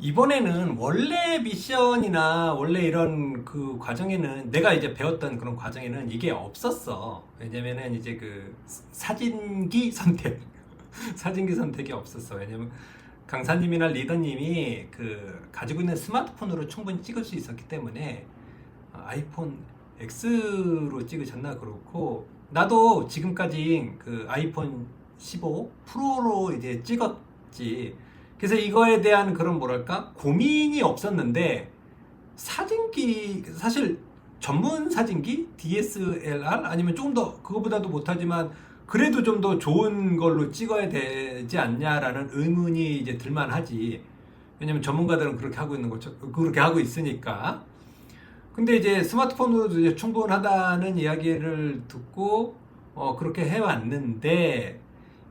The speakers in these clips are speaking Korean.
이번에는 원래 미션이나 원래 이런 그 과정에는 내가 이제 배웠던 그런 과정에는 이게 없었어. 왜냐면은 이제 그 사진기 선택, 사진기 선택이 없었어. 왜냐면 강사님이나 리더님이 그 가지고 있는 스마트폰으로 충분히 찍을 수 있었기 때문에 아이폰 X로 찍으셨나 그렇고 나도 지금까지 그 아이폰 15 프로로 이제 찍었지. 그래서 이거에 대한 그런 뭐랄까 고민이 없었는데 사진기 사실 전문 사진기 DSLR 아니면 조금 더 그거보다도 못하지만 그래도 좀 더 좋은 걸로 찍어야 되지 않냐라는 의문이 이제 들만하지. 왜냐면 전문가들은 그렇게 하고 있는 거죠. 그렇게 하고 있으니까. 근데 이제 스마트폰으로도 이제 충분하다는 이야기를 듣고 그렇게 해왔는데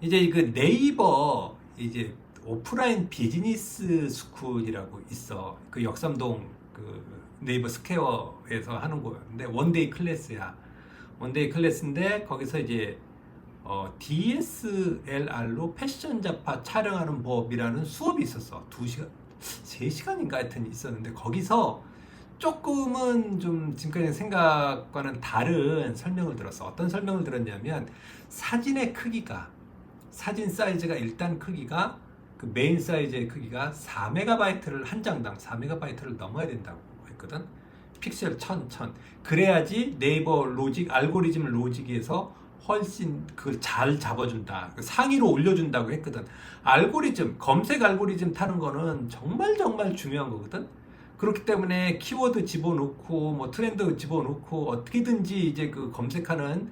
이제 그 네이버 이제 오프라인 비즈니스 스쿨이라고 있어. 그 역삼동 그 네이버 스퀘어에서 하는 거였는데 원데이 클래스야. 원데이 클래스인데 거기서 이제 DSLR로 패션 잡화 촬영하는 법이라는 수업이 있었어. 2시간, 3시간인가 하여튼 있었는데 거기서 조금은 좀 지금까지 생각과는 다른 설명을 들었어. 어떤 설명을 들었냐면 사진의 크기가 사진 사이즈가 일단 크기가 그 메인 사이즈의 크기가 4MB를 한 장당 4MB를 넘어야 된다고 했거든. 픽셀 1000. 그래야지 네이버 로직 알고리즘 로직에서 훨씬 그걸 잘 잡아준다. 상위로 올려준다고 했거든. 알고리즘 검색 알고리즘 타는 거는 정말 정말 중요한 거거든. 그렇기 때문에 키워드 집어넣고 뭐 트렌드 집어넣고 어떻게든지 이제 그 검색하는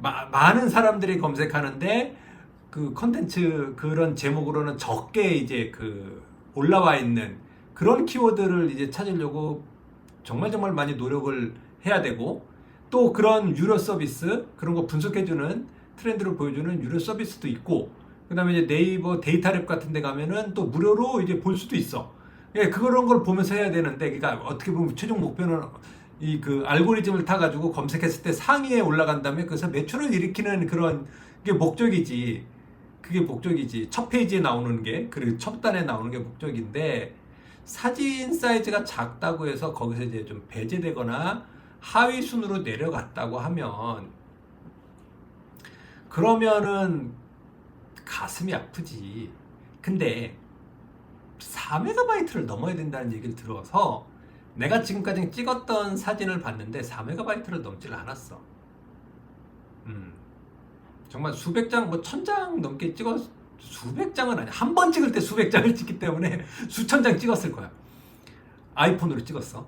많은 사람들이 검색하는데 그 컨텐츠 그런 제목으로는 적게 이제 그 올라와 있는 그런 키워드를 이제 찾으려고 정말 정말 많이 노력을 해야 되고 또 그런 유료 서비스 그런 거 분석해주는 트렌드를 보여주는 유료 서비스도 있고 그 다음에 이제 네이버 데이터랩 같은 데 가면은 또 무료로 이제 볼 수도 있어. 예, 그런 걸 보면서 해야 되는데, 그러니까 어떻게 보면 최종 목표는 이 그 알고리즘을 타가지고 검색했을 때 상위에 올라간 다음에 그래서 매출을 일으키는 그런 게 목적이지. 그게 목적이지. 첫 페이지에 나오는 게, 그리고 첫 단에 나오는 게 목적인데, 사진 사이즈가 작다고 해서 거기서 이제 좀 배제되거나 하위 순으로 내려갔다고 하면, 그러면은 가슴이 아프지. 근데 4MB를 넘어야 된다는 얘기를 들어서 내가 지금까지 찍었던 사진을 봤는데 4MB를 넘질 않았어. 정말 수백 장, 뭐 1000장 넘게 찍었, 수백 장은 아니야. 한 번 찍을 때 수백 장을 찍기 때문에 수천 장 찍었을 거야. 아이폰으로 찍었어.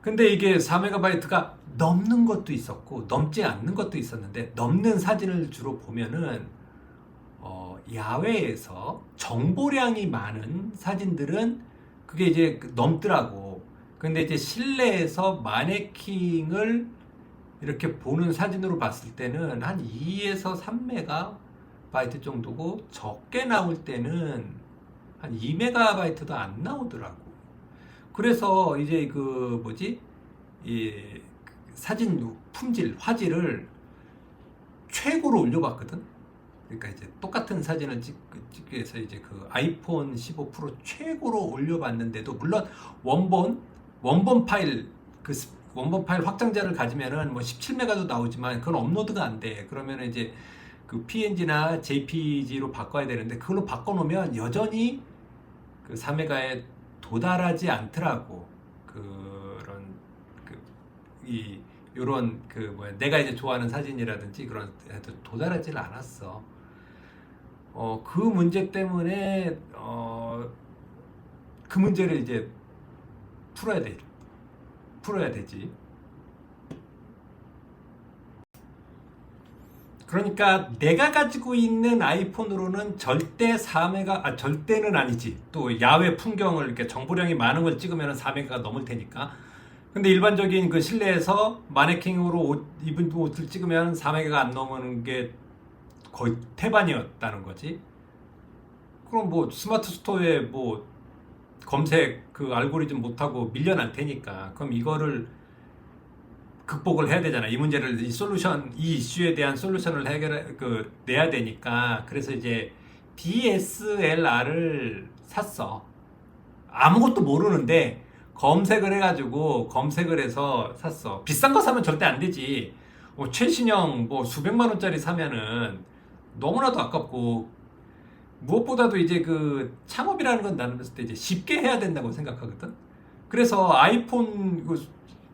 근데 이게 4MB가 넘는 것도 있었고 넘지 않는 것도 있었는데 넘는 사진을 주로 보면은 야외에서 정보량이 많은 사진들은 그게 이제 넘더라고. 근데 이제 실내에서 마네킹을 이렇게 보는 사진으로 봤을 때는 한 2에서 3MB 정도고 적게 나올 때는 한 2MB도 안 나오더라고. 그래서 이제 그 뭐지? 이 사진 품질, 화질을 최고로 올려봤거든. 그러니까 이제 똑같은 사진을 찍기 위해서 이제 그 아이폰 15 프로 최고로 올려봤는데도 물론 원본 파일 원본 파일 확장자를 가지면은 뭐 17메가도 나오지만 그건 업로드가 안 돼. 그러면 이제 그 PNG나 JPG로 바꿔야 되는데 그걸로 바꿔놓으면 여전히 그 4메가에 도달하지 않더라고. 그런 이 요런 그 뭐야 내가 이제 좋아하는 사진이라든지 그런 데도 도달하지는 않았어. 그 문제 때문에 그 문제를 이제 풀어야 되지. 그러니까 내가 가지고 있는 아이폰으로는 절대 4메가 절대는 아니지. 또 야외 풍경을 이렇게 정보량이 많은 걸 찍으면 4메가가 넘을 테니까. 근데 일반적인 그 실내에서 마네킹으로 입은 옷을 찍으면 4메가가 안 넘는 게 거의 태반이었다는 거지. 그럼 뭐 스마트 스토어에 뭐 검색 그 알고리즘 못하고 밀려날 테니까. 그럼 이거를 극복을 해야 되잖아. 이 문제를 이 이슈에 대한 솔루션을 내야 되니까. 그래서 이제 DSLR을 샀어. 아무것도 모르는데 검색을 해가지고 검색을 해서 샀어. 비싼 거 사면 절대 안 되지. 최신형 뭐 수백만 원짜리 사면은 너무나도 아깝고, 무엇보다도 이제 그 창업이라는 건 나는 봤을 때 이제 쉽게 해야 된다고 생각하거든. 그래서 아이폰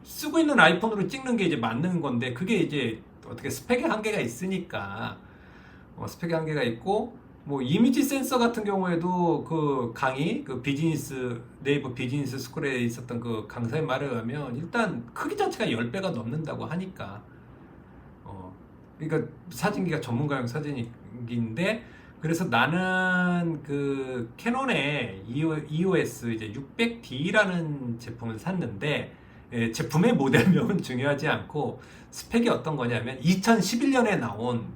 쓰고 있는 아이폰으로 찍는 게 이제 맞는 건데, 그게 이제 어떻게 스펙의 한계가 있으니까, 스펙의 한계가 있고, 뭐 이미지 센서 같은 경우에도 그 강의, 그 비즈니스, 네이버 비즈니스 스쿨에 있었던 그 강사의 말에 의하면 일단 크기 자체가 10배가 넘는다고 하니까, 그러니까 사진기가 전문가용 사진기인데, 그래서 나는 그 캐논의 EOS 이제 600D라는 제품을 샀는데, 제품의 모델명은 중요하지 않고 스펙이 어떤 거냐면 2011년에 나온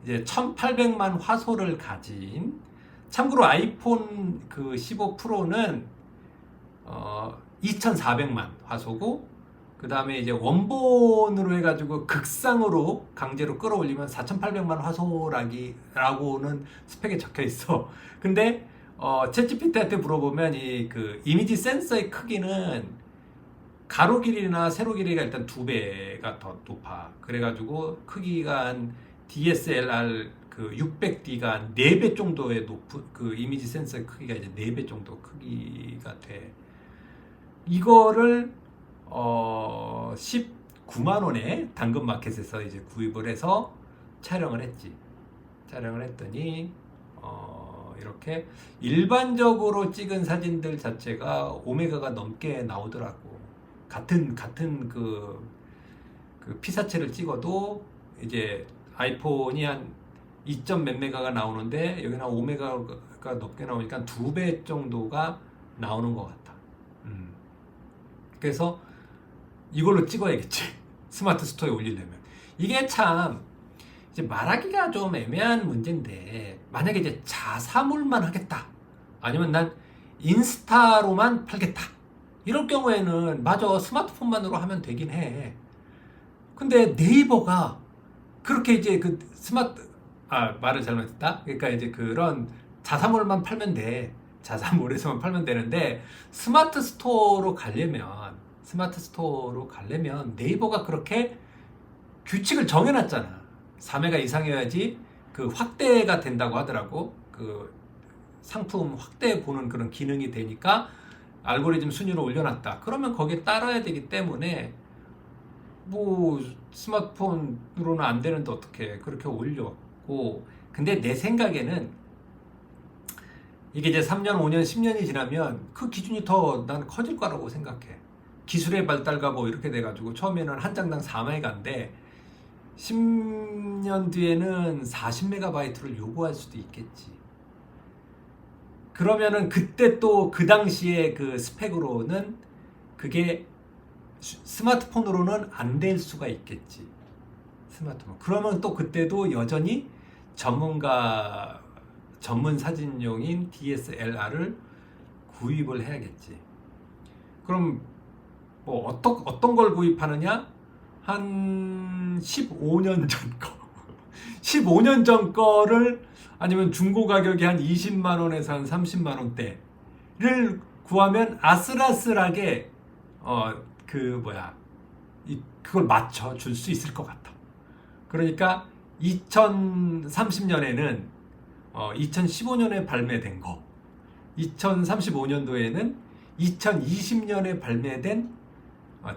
이제 1800만 화소를 가진, 참고로 아이폰 그 15 프로는 2400만 화소고, 그 다음에 이제 원본으로 해가지고 극상으로 강제로 끌어올리면 4800만 화소라고는 스펙에 적혀 있어. 근데 챗GPT한테 물어보면 이 그 이미지 센서의 크기는 가로 길이나 세로 길이가 일단 2배가 더 높아. 그래가지고 크기가 한 DSLR 그 600D가 한 4배 정도의 높은 그 이미지 센서의 크기가 이제 4배 정도 크기가 돼. 이거를 19만 원에 당근마켓에서 이제 구입을 해서 촬영을 했지. 촬영을 했더니 이렇게 일반적으로 찍은 사진들 자체가 오메가가 넘게 나오더라고. 같은 그 피사체를 찍어도 이제 아이폰이 한 2점 몇 메가가 나오는데 여기는 한 5메가가 넘게 나오니까 2배 정도가 나오는 것 같아. 그래서 이걸로 찍어야겠지. 스마트 스토어에 올리려면. 이게 참 이제 말하기가 좀 애매한 문제인데, 만약에 이제 자사몰만 하겠다, 아니면 난 인스타로만 팔겠다, 이럴 경우에는 맞아, 스마트폰만으로 하면 되긴 해. 근데 네이버가 그렇게 이제 그 말을 잘못했다. 그러니까 이제 그런 자사몰만 팔면 돼. 자사몰에서만 팔면 되는데, 스마트 스토어로 가려면 네이버가 그렇게 규칙을 정해놨잖아. 4메가 이상이어야지 그 확대가 된다고 하더라고. 그 상품 확대 보는 그런 기능이 되니까 알고리즘 순위로 올려놨다. 그러면 거기에 따라야 되기 때문에 뭐 스마트폰으로는 안 되는데 어떻게 그렇게 올렸고. 근데 내 생각에는 이게 이제 3년, 5년, 10년이 지나면 그 기준이 더 난 커질 거라고 생각해. 기술의 발달과 뭐 이렇게 돼가지고 처음에는 한 장당 4메가인데 10년 뒤에는 40메가바이트를 요구할 수도 있겠지. 그러면은 그때 또 그 당시에 그 스펙으로는 그게 스마트폰으로는 안 될 수가 있겠지. 스마트폰. 그러면 또 그때도 여전히 전문 사진용인 DSLR을 구입을 해야겠지. 그럼 뭐 어떤 걸 구입하느냐? 한 15년 전 거. 15년 전 거를, 아니면 중고 가격이 한 20만 원에서 한 30만 원대를 구하면 아슬아슬하게 그걸 맞춰 줄 수 있을 것 같아. 그러니까 2030년에는 2015년에 발매된 거, 2035년도에는 2020년에 발매된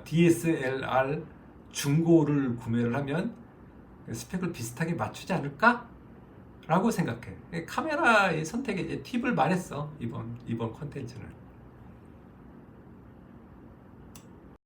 DSLR 중고를 구매를 하면 스펙을 비슷하게 맞추지 않을까? 라고 생각해. 카메라의 선택에 이제 팁을 말했어, 이번 컨텐츠는.